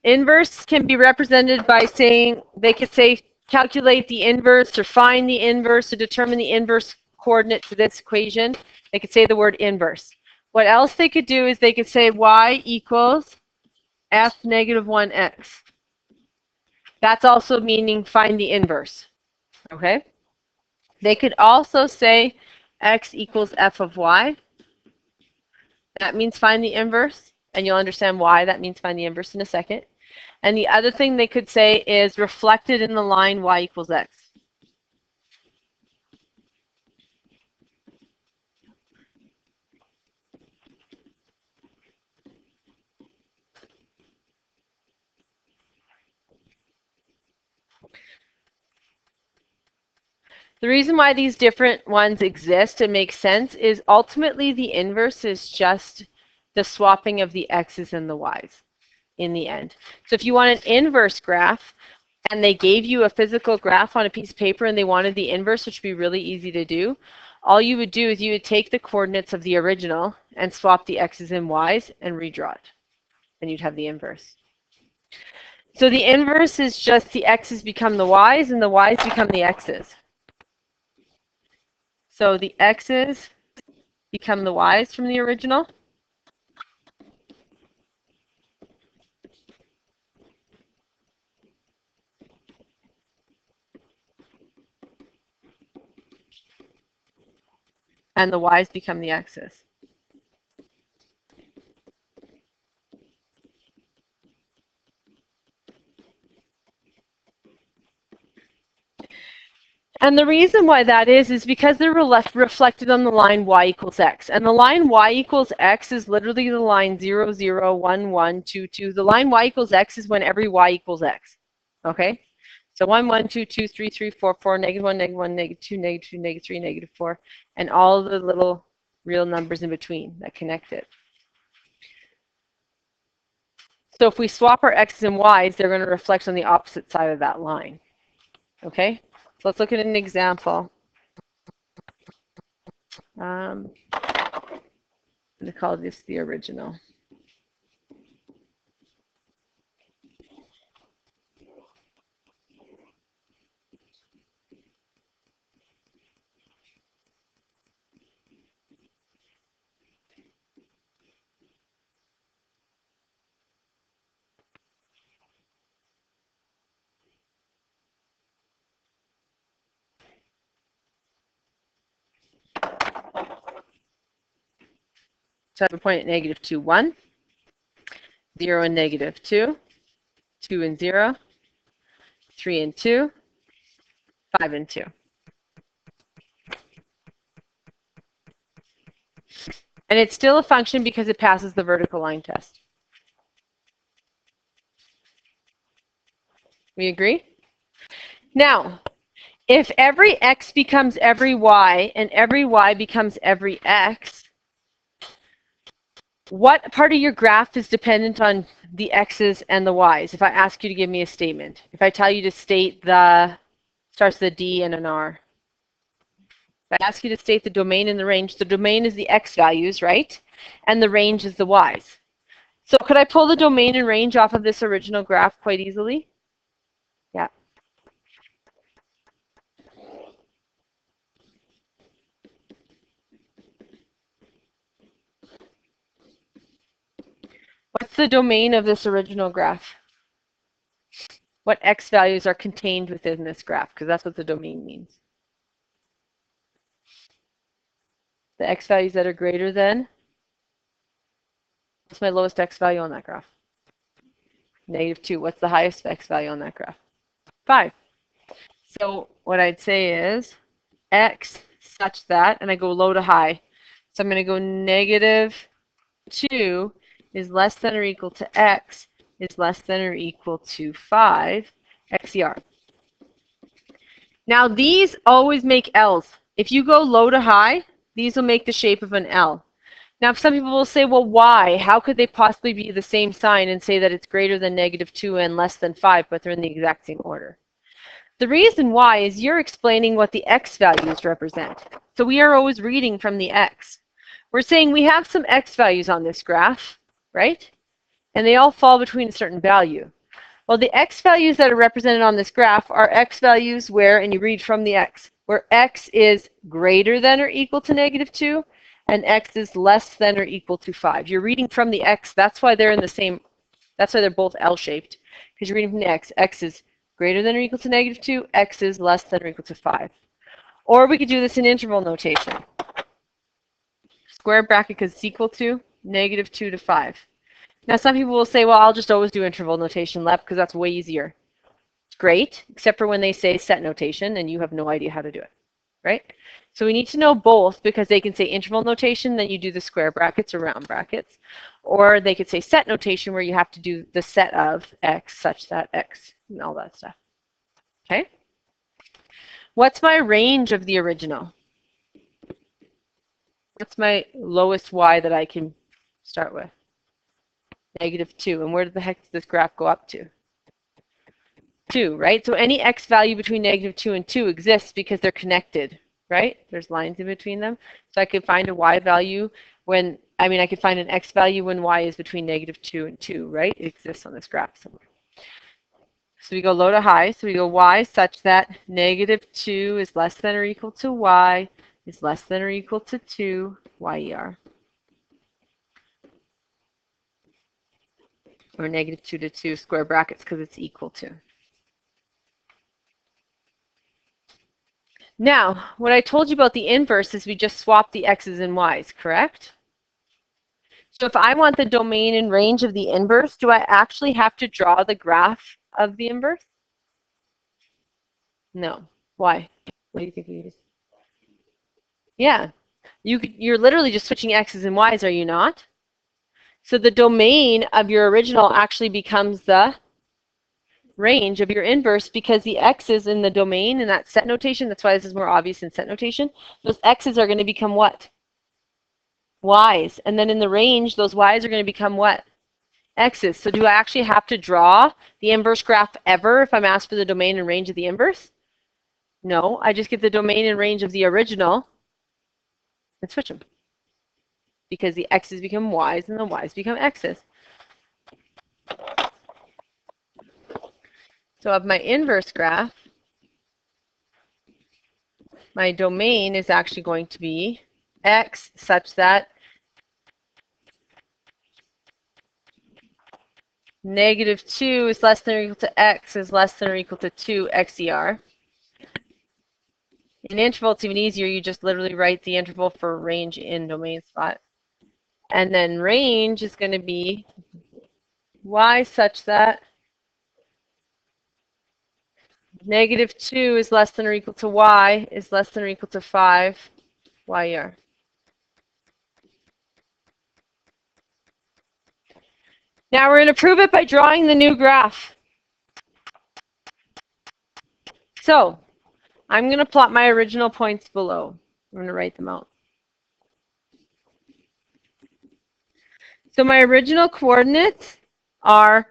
Inverse can be represented by saying, they could say calculate the inverse or find the inverse or determine the inverse coordinate to this equation. They could say the word inverse. What else they could do is they could say y equals f negative 1x. That's also meaning find the inverse. Okay? They could also say x equals f of y. That means find the inverse, and you'll understand why that means find the inverse in a second. And the other thing they could say is reflected in the line y equals x. The reason why these different ones exist and make sense is ultimately the inverse is just the swapping of the x's and the y's in the end. So if you want an inverse graph and they gave you a physical graph on a piece of paper and they wanted the inverse, which would be really easy to do, all you would do is you would take the coordinates of the original and swap the x's and y's and redraw it. And you'd have the inverse. So the inverse is just the x's become the y's and the y's become the x's. So the x's become the y's from the original. And the y's become the x's. And the reason why that is because they're reflected on the line y equals x. And the line y equals x is literally the line 0, 0, 1, 1, 2, 2. The line y equals x is when every y equals x. Okay? So 1, 1, 2, 2, 3, 3, 4, 4, negative 1, negative 1, negative 2, negative 2, negative 3, negative 4, and all the little real numbers in between that connect it. So if we swap our x's and y's, they're going to reflect on the opposite side of that line. Okay? So let's look at an example. I'm going to call this the original. So I have a point at negative 2, 1, 0 and negative 2, 2 and 0, 3 and 2, 5 and 2. And it's still a function because it passes the vertical line test. We agree? Now, if every x becomes every y and every y becomes every x, what part of your graph is dependent on the x's and the y's? If I ask you to give me a statement, if I tell you to state the, starts with a D and an R. If I ask you to state the domain and the range, the domain is the x values, right? And the range is the y's. So could I pull the domain and range off of this original graph quite easily? Yeah. What's the domain of this original graph? What x values are contained within this graph? Because that's what the domain means. The x values that are greater than, what's my lowest x value on that graph? Negative 2. What's the highest x value on that graph? 5. So what I'd say is x such that, and I go low to high. So I'm going to go negative 2 is less than or equal to x is less than or equal to 5 XER. Now these always make L's. If you go low to high, these will make the shape of an L. Now some people will say, well, why? How could they possibly be the same sign and say that it's greater than negative 2 and less than 5, but they're in the exact same order? The reason why is you're explaining what the x values represent. So we are always reading from the x. We're saying we have some x values on this graph, right? and they all fall between a certain value. Well, the x values that are represented on this graph are x values where, and you read from the x, where x is greater than or equal to -2, and x is less than or equal to 5. You're reading from the x, that's why they're in the same, that's why they're both L-shaped, because you're reading from the x. X is greater than or equal to -2, x is less than or equal to 5. Or we could do this in interval notation. Square bracket because it's equal to -2 to 5. Now some people will say, well, I'll just always do interval notation, Lepp, because that's way easier. It's great, except for when they say set notation and you have no idea how to do it, right? So we need to know both, because they can say interval notation, then you do the square brackets or round brackets. Or they could say set notation, where you have to do the set of x such that x and all that stuff. Okay? What's my range of the original? What's my lowest y that I can start with? -2. And where the heck does this graph go up to? 2, right? So any x value between -2 and 2 exists because they're connected, right? There's lines in between them. So I could find a y value when, I could find an x value when y is between -2 and 2, right? It exists on this graph somewhere. So we go low to high. So we go y such that -2 is less than or equal to y is less than or equal to 2 yer. Or -2 to 2 square brackets because it's equal to. Now, what I told you about the inverse is we just swap the x's and y's, correct? So if I want the domain and range of the inverse, do I actually have to draw the graph of the inverse? No. Why? What do you think we use? Yeah. You're literally just switching x's and y's, are you not? So the domain of your original actually becomes the range of your inverse, because the x's in the domain in that set notation, that's why this is more obvious in set notation, those x's are going to become what? Y's. And then in the range, those y's are going to become what? X's. So do I actually have to draw the inverse graph ever if I'm asked for the domain and range of the inverse? No, I just get the domain and range of the original and switch them, because the x's become y's and the y's become x's. So of my inverse graph, my domain is actually going to be x such that -2 is less than or equal to x is less than or equal to 2 xer. In interval, it's even easier. You just literally write the interval for range in domain spot. And then range is going to be y such that -2 is less than or equal to y is less than or equal to 5 yer. Now we're going to prove it by drawing the new graph. So I'm going to plot my original points below. I'm going to write them out. So my original coordinates are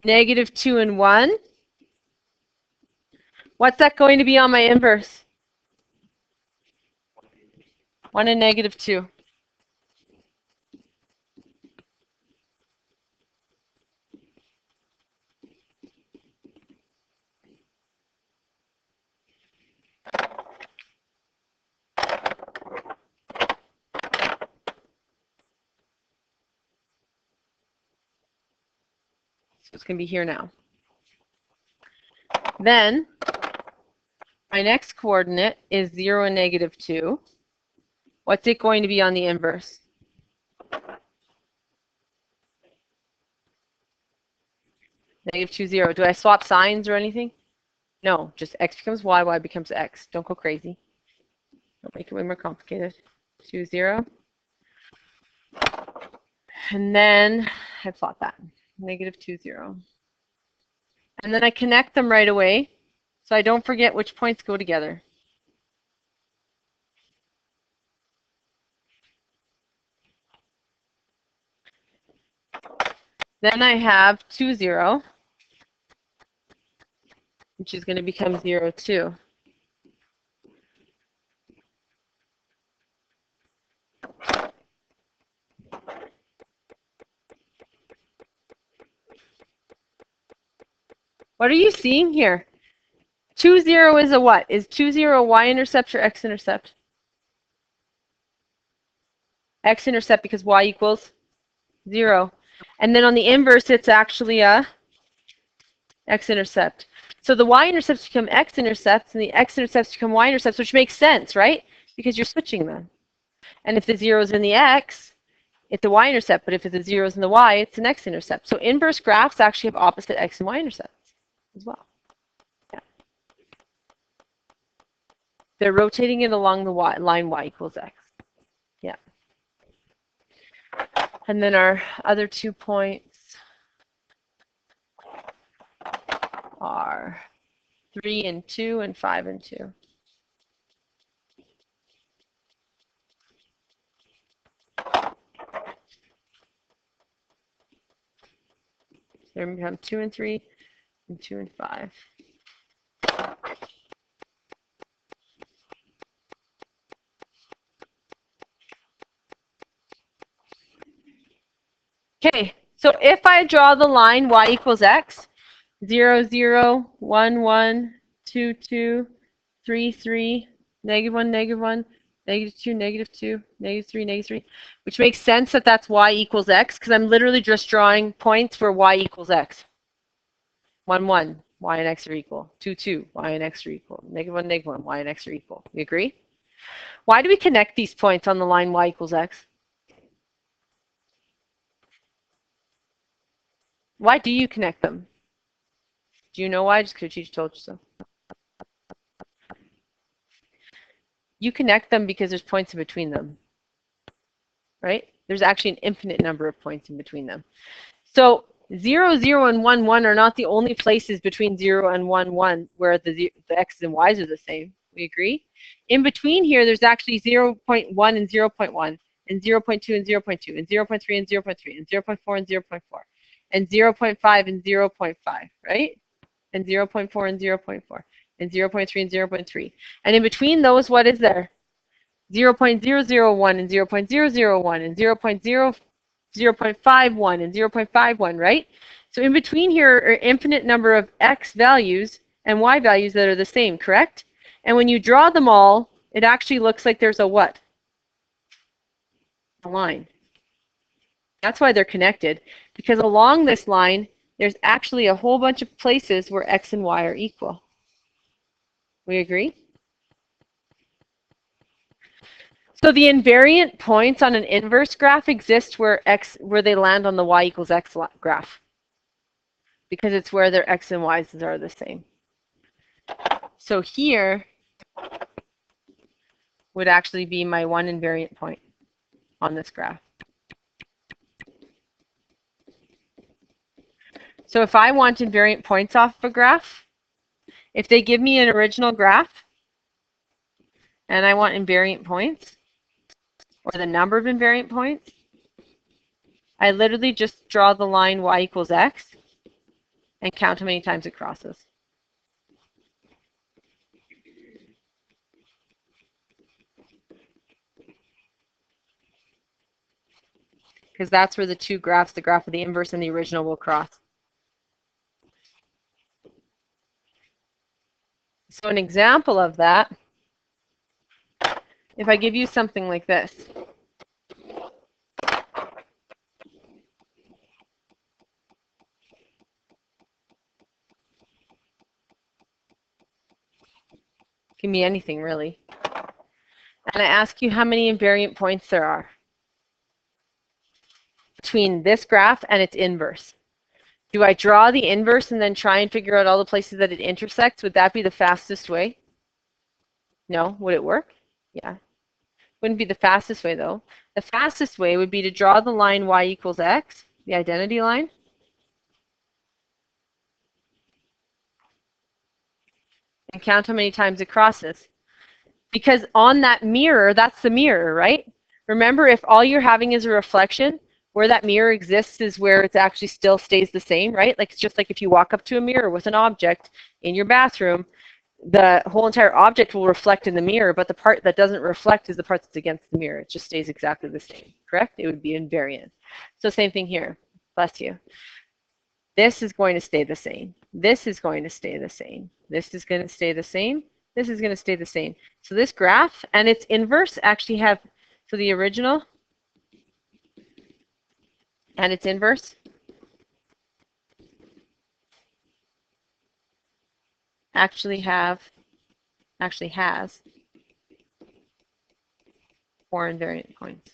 -2 and 1. What's that going to be on my inverse? 1 and -2. So it's going to be here now. Then my next coordinate is 0 and -2. What's it going to be on the inverse? -2, 0. Do I swap signs or anything? No, just x becomes y, y becomes x. Don't go crazy. Don't make it way more complicated. 2, 0. And then I plot that. -2, 0. And then I connect them right away, so I don't forget which points go together. Then I have 2, 0, which is going to become 0, 2. What are you seeing here? 2, 0 is a what? Is 2, 0 a y-intercept or x-intercept? X-intercept because y equals 0. And then on the inverse, it's actually a x-intercept. So the y-intercepts become x-intercepts, and the x-intercepts become y-intercepts, which makes sense, right? Because you're switching them. And if the 0 is in the x, it's a y-intercept, but if the 0 is in the y, it's an x-intercept. So inverse graphs actually have opposite x and y-intercepts as well. Yeah. They're rotating it along the line y equals x. Yeah. And then our other 2 points are 3 and 2 and 5 and 2. They become 2 and 3 and 2 and 5. Okay, so if I draw the line y equals x, 0, 0, 1, 1, 2, 2, 3, 3, negative 1, negative 1, negative 2, negative 2, negative 3, negative 3, which makes sense that that's y equals x, because I'm literally just drawing points where y equals x. 1, 1, y and x are equal. 2, 2, y and x are equal. Negative 1, negative 1, y and x are equal. We agree? Why do we connect these points on the line y equals x? Why do you connect them? Do you know why? Just because your teacher told you so. You connect them because there's points in between them, right? There's actually an infinite number of points in between them. So 0, 0, and 1, 1 are not the only places between 0 and 1, 1 where the x's and y's are the same. We agree? In between here, there's actually 0.1 and 0.1, and 0.2 and 0.2, and 0.3 and 0.3, and 0.4 and 0.4, and 0.5 and 0.5, right? And 0.4 and 0.4, and 0.3 and 0.3. And in between those, what is there? 0.001 and 0.001 and 0.51 and 0.51, right? So in between here are infinite number of x values and y values that are the same, correct? And when you draw them all, it actually looks like there's a what? A line. That's why they're connected, because along this line, there's actually a whole bunch of places where x and y are equal. We agree? So the invariant points on an inverse graph exist where they land on the y equals x graph, because it's where their x and y's are the same. So here would actually be my one invariant point on this graph. So if I want invariant points off of a graph, if they give me an original graph and I want invariant points, or the number of invariant points, I literally just draw the line y equals x and count how many times it crosses. Because that's where the two graphs, the graph of the inverse and the original, will cross. So an example of that, if I give you something like this. Give me anything, really. And I ask you how many invariant points there are between this graph and its inverse. Do I draw the inverse and then try and figure out all the places that it intersects? Would that be the fastest way? No? Would it work? Yeah. Wouldn't be the fastest way, though. The fastest way would be to draw the line y equals x, the identity line, and count how many times it crosses. Because on that mirror, that's the mirror, right? Remember, if all you're having is a reflection, where that mirror exists is where it actually still stays the same, right? Like, it's just like if you walk up to a mirror with an object in your bathroom, the whole entire object will reflect in the mirror, but the part that doesn't reflect is the part that's against the mirror. It just stays exactly the same, correct? It would be invariant. So same thing here. Bless you. This is going to stay the same. this is going to stay the same. This is going to stay the same. This is going to stay the same. So this graph and its inverse actually have, so the original and its inverse actually has 4 invariant points.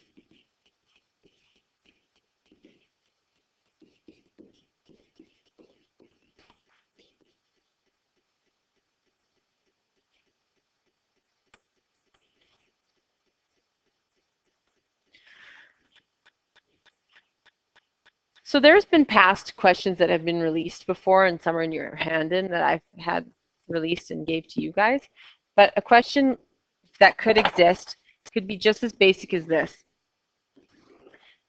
So there's been past questions that have been released before, and some are in your hand in that I've had released and gave to you guys. But a question that could exist could be just as basic as this.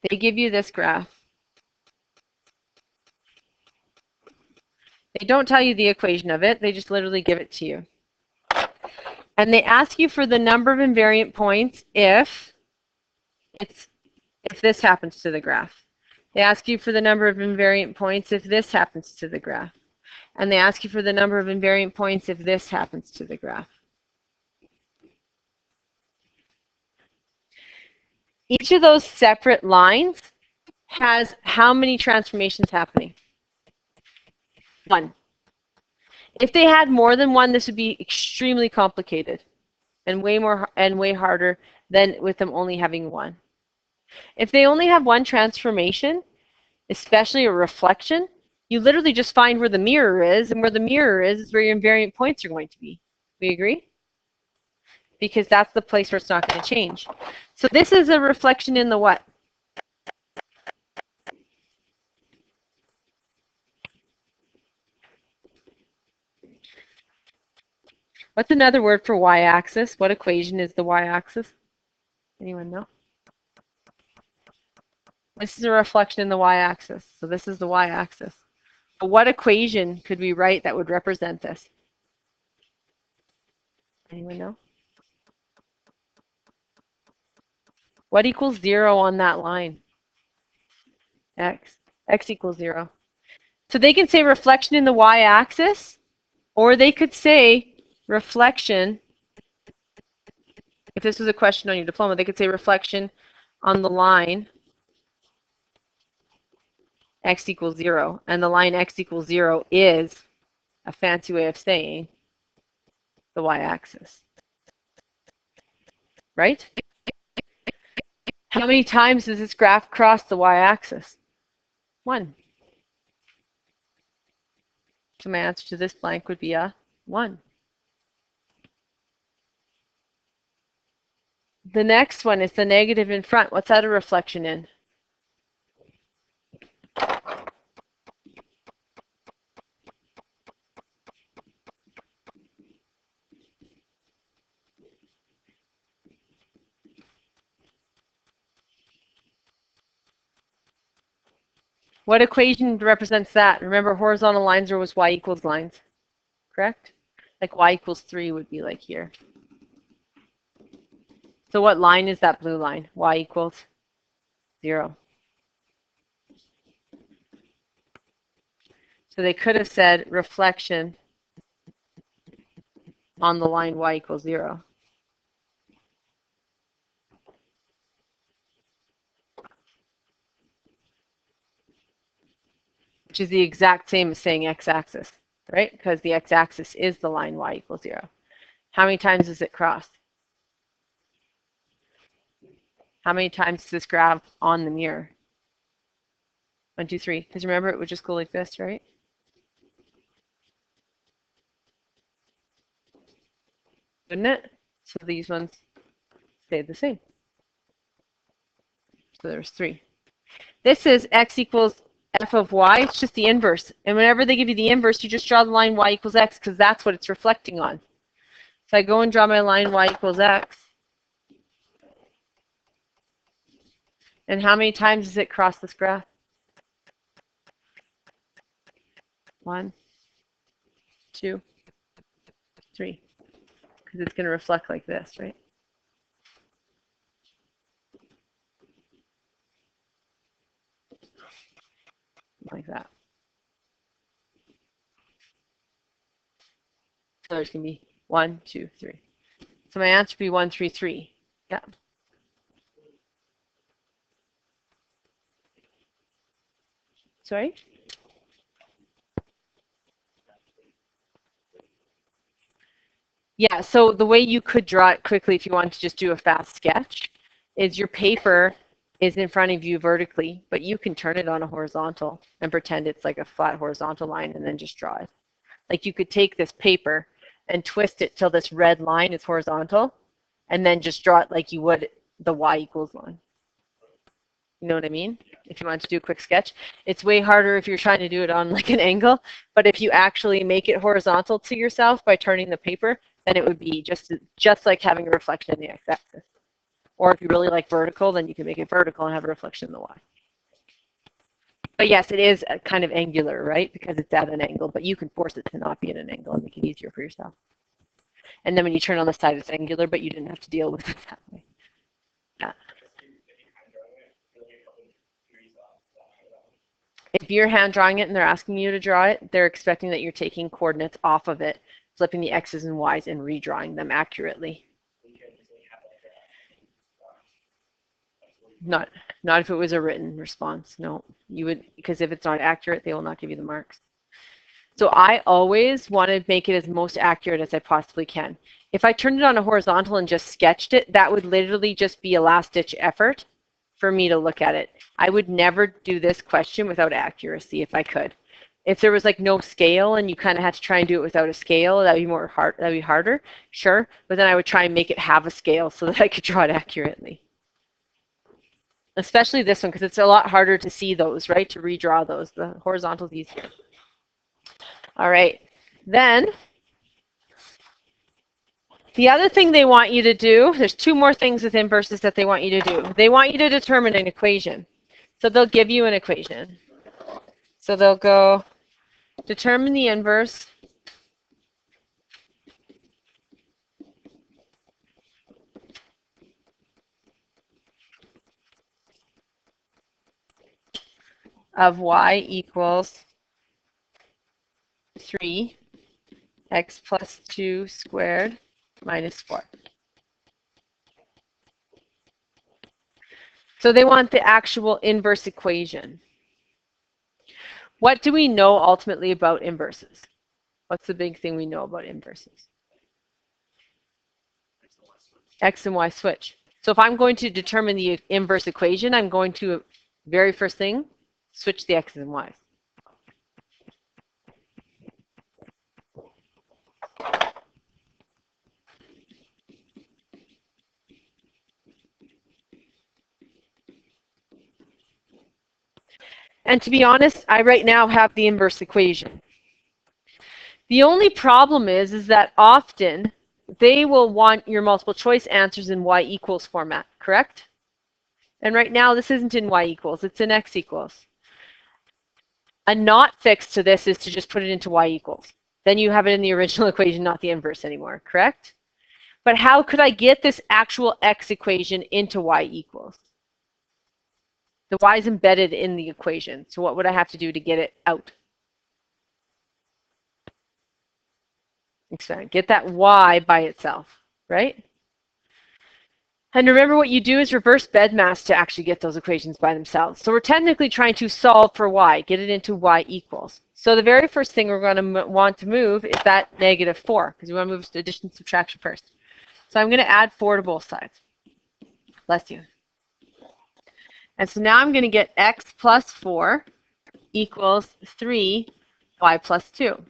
They give you this graph. They don't tell you the equation of it. They just literally give it to you. And they ask you for the number of invariant points if this happens to the graph. They ask you for the number of invariant points if this happens to the graph. And they ask you for the number of invariant points if this happens to the graph. Each of those separate lines has how many transformations happening? 1. If they had more than 1, this would be extremely complicated and way harder than with them only having 1. If they only have 1 transformation, especially a reflection, you literally just find where the mirror is, and where the mirror is where your invariant points are going to be. We agree? Because that's the place where it's not going to change. So this is a reflection in the what? What's another word for y-axis? What equation is the y-axis? Anyone know? This is a reflection in the y-axis. So this is the y-axis. What equation could we write that would represent this? Anyone know? What equals 0 on that line? X. X equals 0. So they can say reflection in the y-axis, or they could say reflection, if this was a question on your diploma, they could say reflection on the line x equals 0. And the line x equals 0 is a fancy way of saying the y-axis. Right? How many times does this graph cross the y-axis? 1. So my answer to this blank would be a 1. The next one is the negative in front. What's that a reflection in? What equation represents that? Remember, horizontal lines are always y equals lines, correct? Like y equals 3 would be like here. So what line is that blue line? Y equals 0. So they could have said reflection on the line y equals 0. Which is the exact same as saying x-axis, right? Because the x-axis is the line y equals 0. How many times does it cross? How many times does this graph on the mirror? 1, 2, 3. Because remember, it would just go like this, right? Wouldn't it? So these ones stay the same. So there's 3. This is x equals f of y. It's just the inverse. And whenever they give you the inverse, you just draw the line y equals x because that's what it's reflecting on. So I go and draw my line y equals x. And how many times does it cross this graph? 1, 2, 3. Because it's going to reflect like this, right? Like that. So there's going to be 1, 2, 3. So my answer would be 1, 3, 3. Yeah. Sorry? Yeah, so the way you could draw it quickly if you wanted to just do a fast sketch is your paper is in front of you vertically, but you can turn it on a horizontal and pretend it's like a flat horizontal line and then just draw it. Like you could take this paper and twist it till this red line is horizontal and then just draw it like you would the y equals line. You know what I mean? If you want to do a quick sketch. It's way harder if you're trying to do it on like an angle, but if you actually make it horizontal to yourself by turning the paper, then it would be just like having a reflection in the x-axis. Or if you really like vertical, then you can make it vertical and have a reflection in the y. But yes, it is a kind of angular, right? Because it's at an angle, but you can force it to not be at an angle and make it easier for yourself. And then when you turn on the side, it's angular, but you didn't have to deal with it that way. Yeah. If you're hand drawing it and they're asking you to draw it, they're expecting that you're taking coordinates off of it, flipping the x's and y's and redrawing them accurately. Not if it was a written response. No, you would, because if it's not accurate, they will not give you the marks. So I always want to make it as most accurate as I possibly can. If I turned it on a horizontal and just sketched it, that would literally just be a last-ditch effort for me to look at it. I would never do this question without accuracy if I could. If there was like no scale and you kind of had to try and do it without a scale, that'd be harder, sure. But then I would try and make it have a scale so that I could draw it accurately. Especially this one, because it's a lot harder to see those, right? To redraw those. The horizontal is easier. All right. Then the other thing they want you to do, there's two more things with inverses that they want you to do. They want you to determine an equation. So they'll give you an equation. So they'll go determine the inverse of y equals 3 x plus 2 squared minus 4. So they want the actual inverse equation. What do we know ultimately about inverses? What's the big thing we know about inverses? X and Y switch. So if I'm going to determine the inverse equation, I'm going to, very first thing, switch the X's and Y's. And to be honest, I right now have the inverse equation. The only problem is that often they will want your multiple choice answers in y equals format, correct? And right now this isn't in y equals, it's in x equals. A not fix to this is to just put it into y equals. Then you have it in the original equation, not the inverse anymore, correct? But how could I get this actual x equation into y equals? The y is embedded in the equation. So what would I have to do to get it out? Expand. Get that y by itself, right? And remember what you do is reverse BEDMAS to actually get those equations by themselves. So we're technically trying to solve for y, get it into y equals. So the very first thing we're going to want to move is that -4, because we want to move to addition and subtraction first. So I'm going to add 4 to both sides. Bless you. And so now I'm going to get x plus 4 equals 3 y plus 2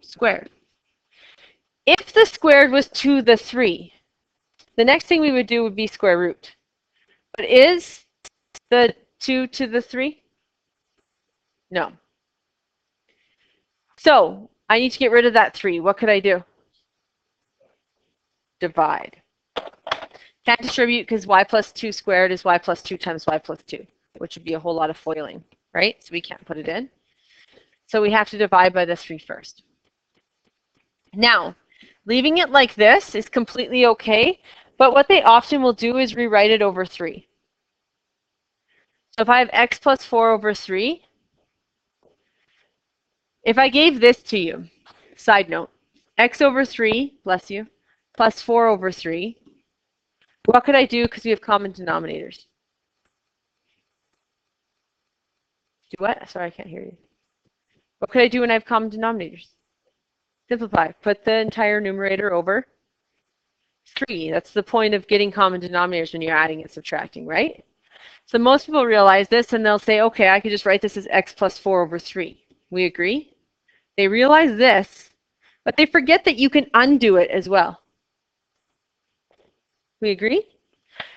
squared. If the squared was to the 3, the next thing we would do would be square root. But is the 2 to the 3? No. So I need to get rid of that 3. What could I do? Divide. Can't distribute because y plus 2 squared is y plus 2 times y plus 2, which would be a whole lot of foiling, right? So we can't put it in. So we have to divide by the 3 first. Now, leaving it like this is completely okay, but what they often will do is rewrite it over 3. So if I have x plus 4 over 3, if I gave this to you, side note, x over 3, bless you, plus 4 over 3. What could I do because we have common denominators? Do what? Sorry, I can't hear you. What could I do when I have common denominators? Simplify. Put the entire numerator over 3. That's the point of getting common denominators when you're adding and subtracting, right? So most people realize this and they'll say, okay, I could just write this as x plus 4 over 3. We agree? They realize this, but they forget that you can undo it as well. We agree?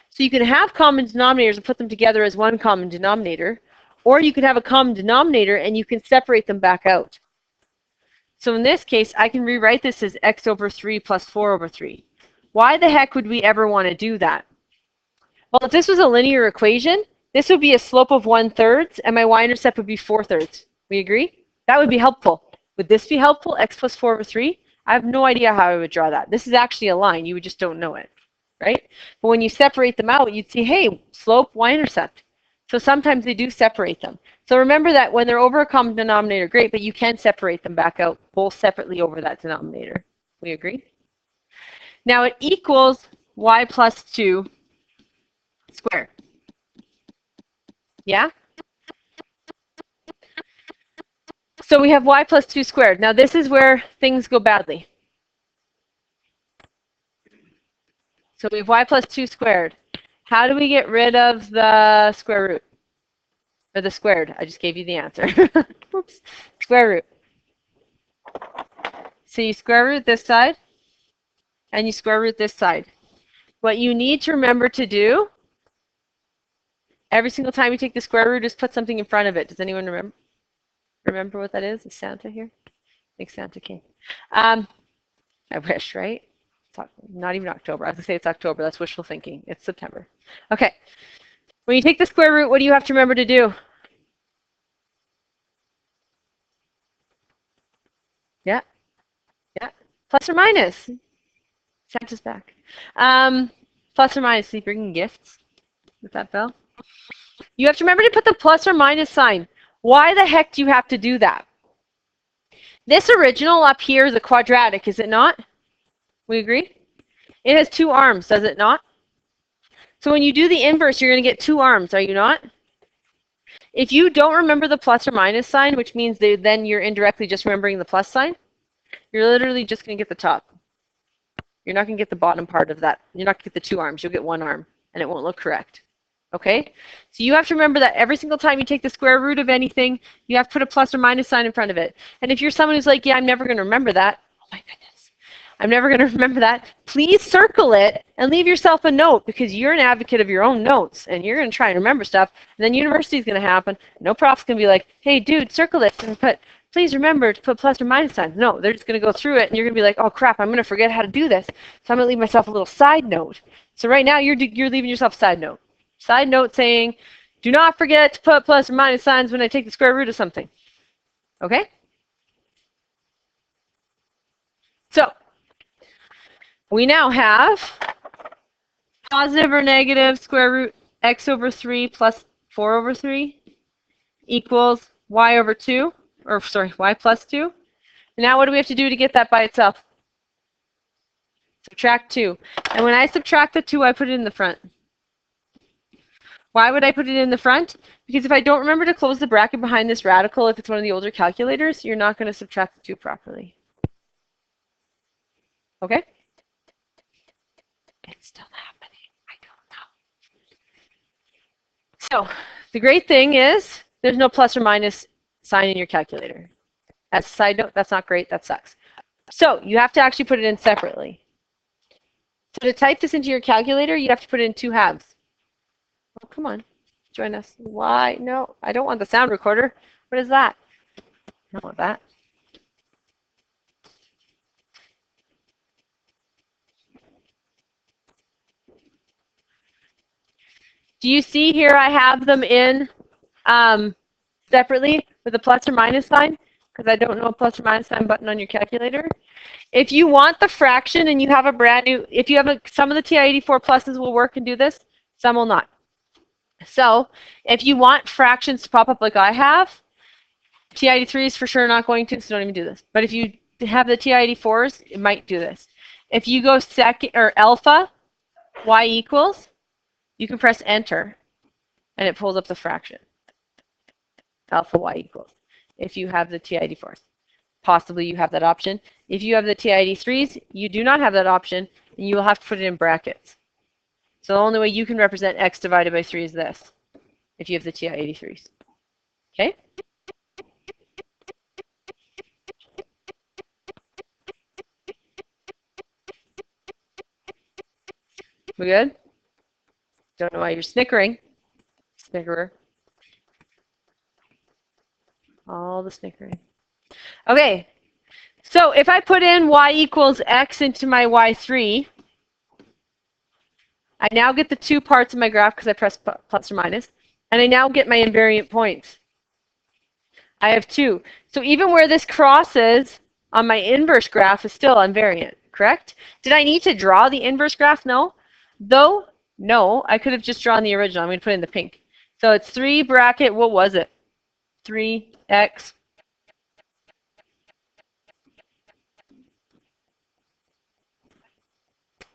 So you can have common denominators and put them together as one common denominator, or you could have a common denominator and you can separate them back out. So in this case, I can rewrite this as x over 3 plus 4 over 3. Why the heck would we ever want to do that? Well, if this was a linear equation, this would be a slope of 1/3 and my y-intercept would be 4/3. We agree? That would be helpful. Would this be helpful, x plus 4 over 3? I have no idea how I would draw that. This is actually a line. You would just don't know it, right? But when you separate them out, you'd see, hey, slope, y-intercept. So sometimes they do separate them. So remember that when they're over a common denominator, great, but you can separate them back out both separately over that denominator. We agree? Now it equals y plus 2 squared. Yeah? So we have y plus 2 squared. Now this is where things go badly. So we have y plus 2 squared. How do we get rid of the square root? Or the squared? I just gave you the answer. Oops. Square root. So you square root this side, and you square root this side. What you need to remember to do, every single time you take the square root, is put something in front of it. Does anyone remember what that is? Is Santa here? I think Santa came. I wish, right? Not even October. I was going to say it's October. That's wishful thinking. It's September. Okay. When you take the square root, what do you have to remember to do? Yeah. Yeah. Plus or minus. Santa's back. Plus or minus. Is he bringing gifts with that bell? You have to remember to put the plus or minus sign. Why the heck do you have to do that? This original up here is a quadratic, is it not? We agree? It has 2 arms, does it not? So when you do the inverse, you're going to get 2 arms, are you not? If you don't remember the plus or minus sign, which means then you're indirectly just remembering the plus sign, you're literally just going to get the top. You're not going to get the bottom part of that. You're not going to get the 2 arms. You'll get 1 arm, and it won't look correct. Okay? So you have to remember that every single time you take the square root of anything, you have to put a plus or minus sign in front of it. And if you're someone who's like, yeah, I'm never going to remember that, oh my goodness, I'm never going to remember that, please circle it and leave yourself a note, because you're an advocate of your own notes and you're going to try and remember stuff, and then university is going to happen. No prof's going to be like, hey, dude, circle this and put, please remember to put plus or minus signs. No, they're just going to go through it and you're going to be like, oh crap, I'm going to forget how to do this. So I'm going to leave myself a little side note. So right now you're leaving yourself a side note. Side note saying, do not forget to put plus or minus signs when I take the square root of something. Okay? So we now have positive or negative square root x over 3 plus 4 over 3 equals y over 2, or sorry, y plus 2. And now what do we have to do to get that by itself? Subtract 2. And when I subtract the 2, I put it in the front. Why would I put it in the front? Because if I don't remember to close the bracket behind this radical, if it's one of the older calculators, you're not going to subtract the 2 properly. Okay? It's still happening. I don't know. So the great thing is there's no plus or minus sign in your calculator. As a side note, that's not great. That sucks. So you have to actually put it in separately. So to type this into your calculator, you have to put it in 2 halves. Oh, come on. Join us. Why? No, I don't want the sound recorder. What is that? I don't want that. Do you see here I have them in separately with a plus or minus sign? Because I don't know a plus or minus sign button on your calculator. If you want the fraction and you have a brand new, if you have some of the TI-84 pluses will work and do this, some will not. So if you want fractions to pop up like I have, TI-83 is for sure not going to, so don't even do this. But if you have the TI-84s, it might do this. If you go second or alpha, y equals, you can press enter, and it pulls up the fraction. Alpha y equals. If you have the TI-84s, possibly you have that option. If you have the TI-83s, you do not have that option, and you will have to put it in brackets. So the only way you can represent x divided by 3 is this, if you have the TI-83s. Okay? We good? Don't know why you're snickering. Snickerer. All the snickering. Okay. So if I put in y equals x into my y3, I now get the two parts of my graph because I pressed plus or minus, and I now get my invariant points. I have two. So even where this crosses on my inverse graph is still invariant, correct? Did I need to draw the inverse graph? No. Though, no, I could have just drawn the original. I'm going to put in the pink. So it's 3 bracket, what was it? 3x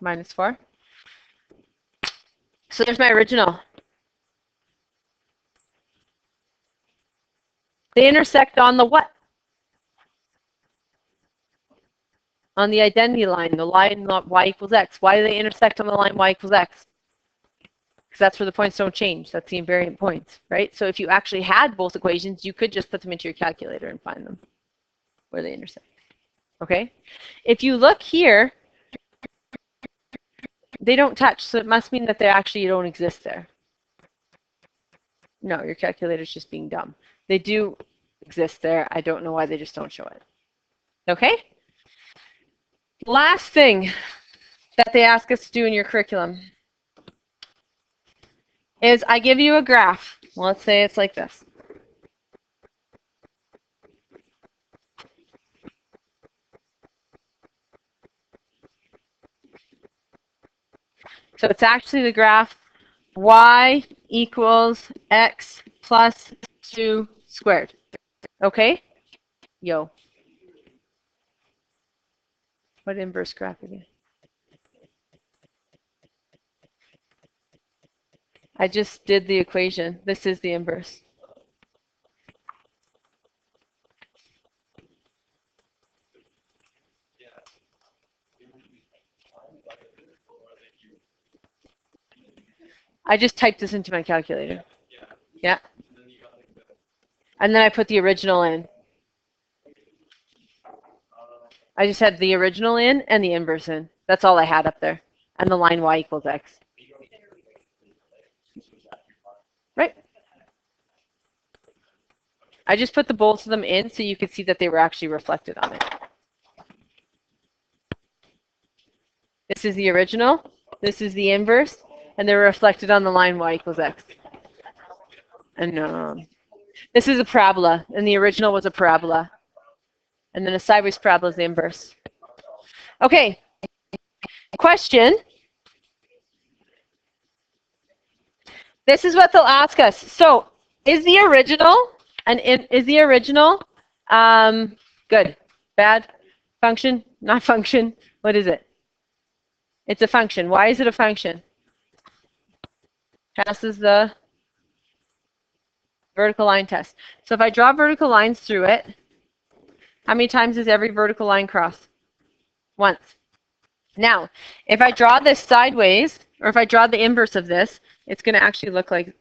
minus 4. So there's my original. They intersect on the what? On the identity line, the line y equals x. Why do they intersect on the line y equals x? Because that's where the points don't change. That's the invariant points, right? So if you actually had both equations, you could just put them into your calculator and find them where they intersect. Okay? If you look here, they don't touch, so it must mean that they actually don't exist there. No, your calculator's just being dumb. They do exist there. I don't know why they just don't show it. Okay? Last thing that they ask us to do in your curriculum is I give you a graph. Well, let's say it's like this. So it's actually the graph y equals x plus 2 squared. Okay? Yo. What inverse graph again? I just did the equation. This is the inverse. I just typed this into my calculator. Yeah. And then I put the original in. I just had the original in and the inverse in. That's all I had up there. And the line y equals x. Right. I just put the both of them in so you could see that they were actually reflected on it. This is the original. This is the inverse. And they're reflected on the line y equals x. And this is a parabola. And the original was a parabola. And then a sideways parabola is the inverse. Okay. Question. This is what they'll ask us. So, is the original good, bad, function, not function? What is it? It's a function. Why is it a function? Passes the vertical line test. So if I draw vertical lines through it, how many times does every vertical line cross? Once. Now, if I draw this sideways, or if I draw the inverse of this, it's going to actually look like,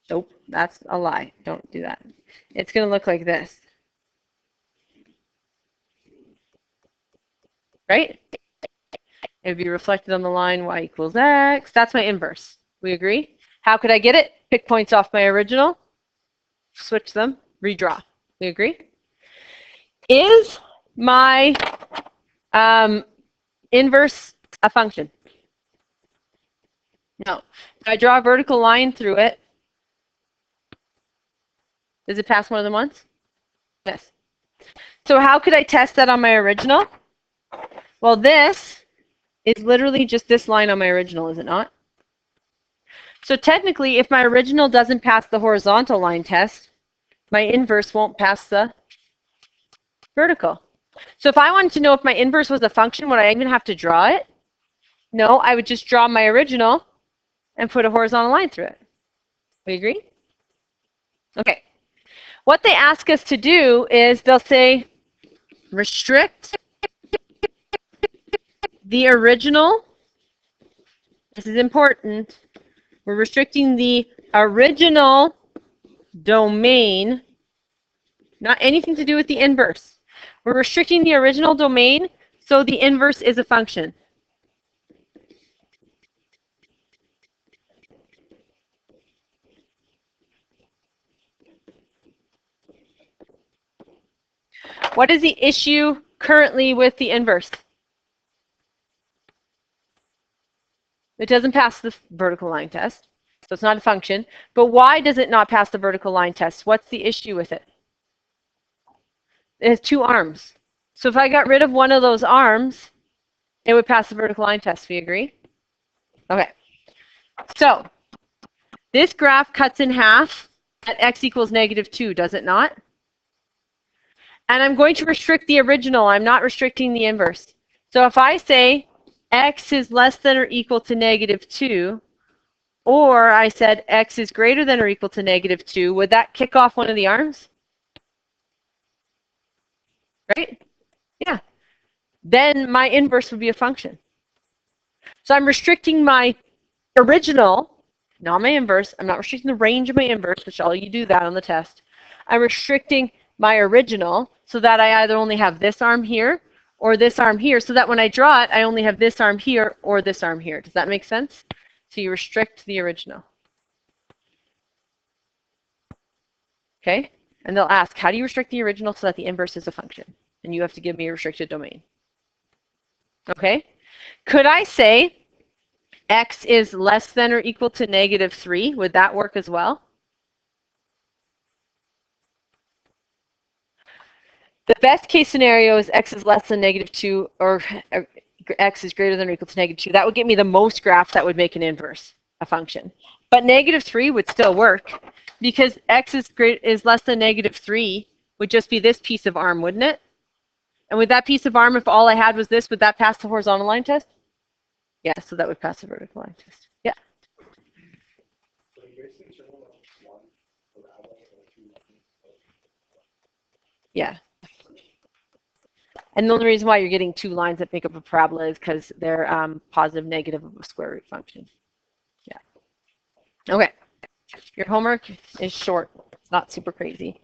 nope, that's a lie. Don't do that. It's going to look like this. Right? It would be reflected on the line y equals x. That's my inverse. We agree? How could I get it? Pick points off my original, switch them, redraw. We agree? Is my inverse a function? No. If I draw a vertical line through it, does it pass more than once? Yes. So how could I test that on my original? Well, this is literally just this line on my original, is it not? So technically, if my original doesn't pass the horizontal line test, my inverse won't pass the vertical. So if I wanted to know if my inverse was a function, would I even have to draw it? No, I would just draw my original and put a horizontal line through it. We agree? Okay. What they ask us to do is they'll say, restrict the original. This is important. We're restricting the original domain, not anything to do with the inverse. We're restricting the original domain, so the inverse is a function. What is the issue currently with the inverse? It doesn't pass the vertical line test, so it's not a function. But why does it not pass the vertical line test? What's the issue with it? It has two arms. So if I got rid of one of those arms, it would pass the vertical line test. We agree? Okay. So this graph cuts in half at x equals -2, does it not? And I'm going to restrict the original. I'm not restricting the inverse. So if I say x is less than or equal to -2, or I said x is greater than or equal to -2, would that kick off one of the arms? Right? Yeah. Then my inverse would be a function. So I'm restricting my original, not my inverse. I'm not restricting the range of my inverse, which all you do that on the test. I'm restricting my original so that I either only have this arm here or this arm here, so that when I draw it, I only have this arm here or this arm here. Does that make sense? So you restrict the original. Okay? And they'll ask, how do you restrict the original so that the inverse is a function? And you have to give me a restricted domain. Okay? Could I say x is less than or equal to -3? Would that work as well? The best case scenario is x is less than -2 or x is greater than or equal to -2. That would get me the most graph that would make an inverse, a function. But -3 would still work because x is less than -3 would just be this piece of arm, wouldn't it? And with that piece of arm, if all I had was this, would that pass the horizontal line test? Yeah, so that would pass the vertical line test. Yeah. Yeah. And the only reason why you're getting two lines that make up a parabola is because they're positive, negative of a square root function. Yeah. Okay. Your homework is short. It's not super crazy.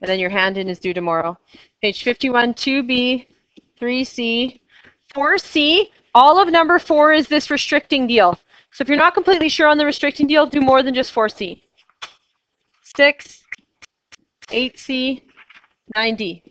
And then your hand-in is due tomorrow. Page 51, 2B, 3C, 4C. All of number 4 is this restricting deal. So if you're not completely sure on the restricting deal, do more than just 4C. 6, 8C, 9D.